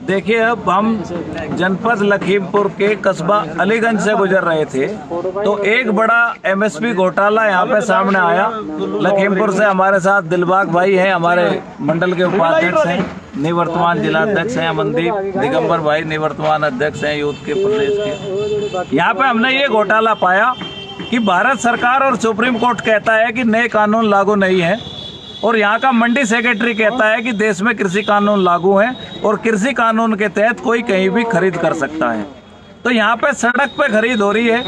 देखिए, अब हम जनपद लखीमपुर के कस्बा अलीगंज से गुजर रहे थे तो एक बड़ा एमएसपी घोटाला यहाँ पे सामने आया। लखीमपुर से हमारे साथ दिलबाग भाई हैं, हमारे मंडल के उपाध्यक्ष हैं, निवर्तमान जिलाध्यक्ष हैं मनदीप, दिगंबर भाई निवर्तमान अध्यक्ष हैं यूथ के प्रदेश के। यहाँ पे हमने ये घोटाला पाया कि भारत सरकार और सुप्रीम कोर्ट कहता है कि नए कानून लागू नहीं है और यहाँ का मंडी सेक्रेटरी कहता है कि देश में कृषि कानून लागू हैं और कृषि कानून के तहत कोई कहीं भी खरीद कर सकता है। तो यहाँ पे सड़क पे खरीद हो रही है।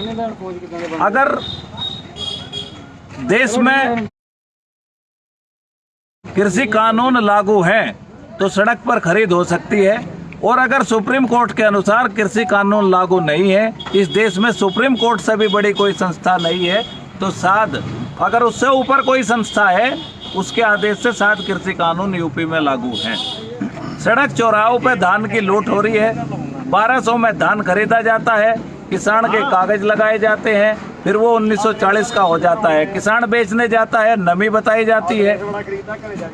अगर देश में कृषि कानून लागू है तो सड़क पर खरीद हो सकती है, और अगर सुप्रीम कोर्ट के अनुसार कृषि कानून लागू नहीं है, इस देश में सुप्रीम कोर्ट से भी बड़ी कोई संस्था नहीं है, तो शायद अगर उससे ऊपर कोई संस्था है उसके आदेश से शायद कृषि कानून यूपी में लागू है। सड़क चौराहों पे धान की लूट हो रही है। 1200 में धान खरीदा जाता है, किसान के कागज लगाए जाते हैं, फिर वो 1940 का हो जाता है। किसान बेचने जाता है, नमी बताई जाती है।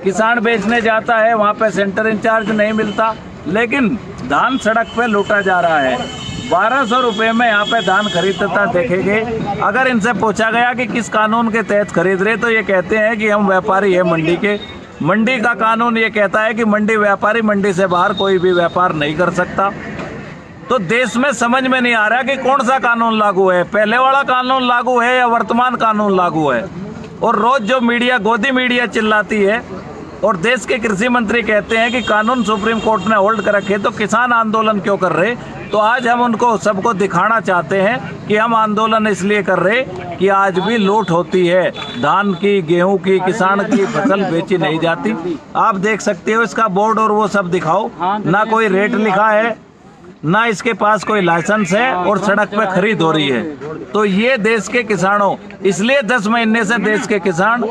किसान बेचने जाता है, वहाँ पे सेंटर इंचार्ज नहीं मिलता, लेकिन धान सड़क पे लूटा जा रहा है। 1200 रुपये में यहाँ पे धान खरीदता देखेंगे। अगर इनसे पूछा गया कि किस कानून के तहत खरीद रहे तो ये कहते हैं कि हम व्यापारी है मंडी के। मंडी का कानून ये कहता है कि मंडी व्यापारी, मंडी से बाहर कोई भी व्यापार नहीं कर सकता। तो देश में समझ में नहीं आ रहा कि कौन सा कानून लागू है, पहले वाला कानून लागू है या वर्तमान कानून लागू है। और रोज जो मीडिया, गोदी मीडिया चिल्लाती है और देश के कृषि मंत्री कहते हैं कि कानून सुप्रीम कोर्ट ने होल्ड कर रखे, तो किसान आंदोलन क्यों कर रहे। तो आज हम उनको सबको दिखाना चाहते हैं कि हम आंदोलन इसलिए कर रहे कि आज भी लूट होती है, धान की, गेहूं की, किसान की फसल बेची नहीं जाती। आप देख सकते हो इसका बोर्ड और वो सब दिखाओ, ना कोई रेट लिखा है, ना इसके पास कोई लाइसेंस है, और सड़क पे खरीद हो रही है। तो ये देश के किसानों, इसलिए 10 महीने से देश के किसान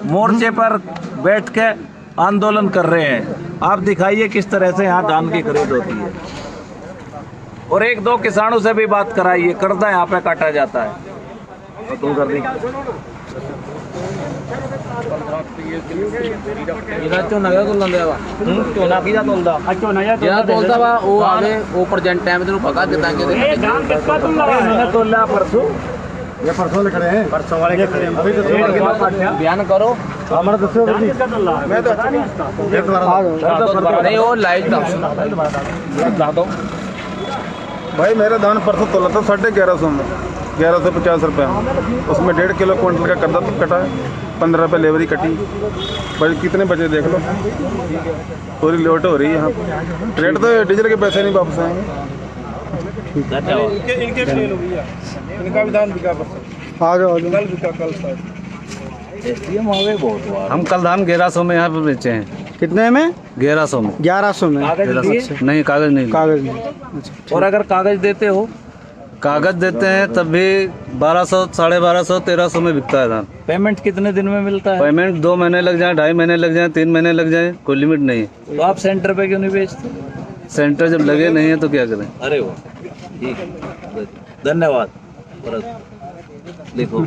मोर्चे पर बैठ के आंदोलन कर रहे हैं। आप दिखाइए किस तरह से यहाँ धान की खरीद होती है, और 1-2 किसानों से भी बात कराइए, कर्जा यहाँ पे काटा जाता है। तुम कर दी परसों खड़े हैं, परसों वाले के खड़े हैं, अभी तो बयान करो हमारा दसो। मैं तो नहीं वो लाइव ला दो भाई। मेरा धान परसों तोला था 1150 में, 1150 रुपये में। उसमें 1.5 किलो क्विंटल का कर्जा तो कटा है, 15 रुपये लेवरी कटी। भाई कितने बचे देख लो, पूरी लोट हो रही है यहाँ। रेट तो डीजल के पैसे नहीं वापस आएंगे। इनके फेल हो गई है, इनका भी धान बिका परसों, आ जाओ कल बिका, कल हम कल धान 1100 में यहाँ पे बेचे हैं। कितने में? 1100 में। 1100 में नहीं, कागज नहीं, कागज नहीं। अच्छा। और अगर कागज देते हो? कागज देते हैं तब भी 1200, 1250, 1300 में बिकता है धान। पेमेंट कितने दिन में मिलता है? पेमेंट 2 महीने लग जाए, 2.5 महीने लग जाए, 3 महीने लग जाए, कोई लिमिट नहीं है। तो आप सेंटर पे क्यों नहीं बेचते? सेंटर जब लगे नहीं है तो क्या करें। अरे वो ठीक, धन्यवाद। देखो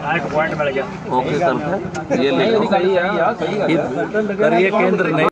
पॉइंट मिल गया, ओके करते ये ले लो, करिए केंद्र नहीं।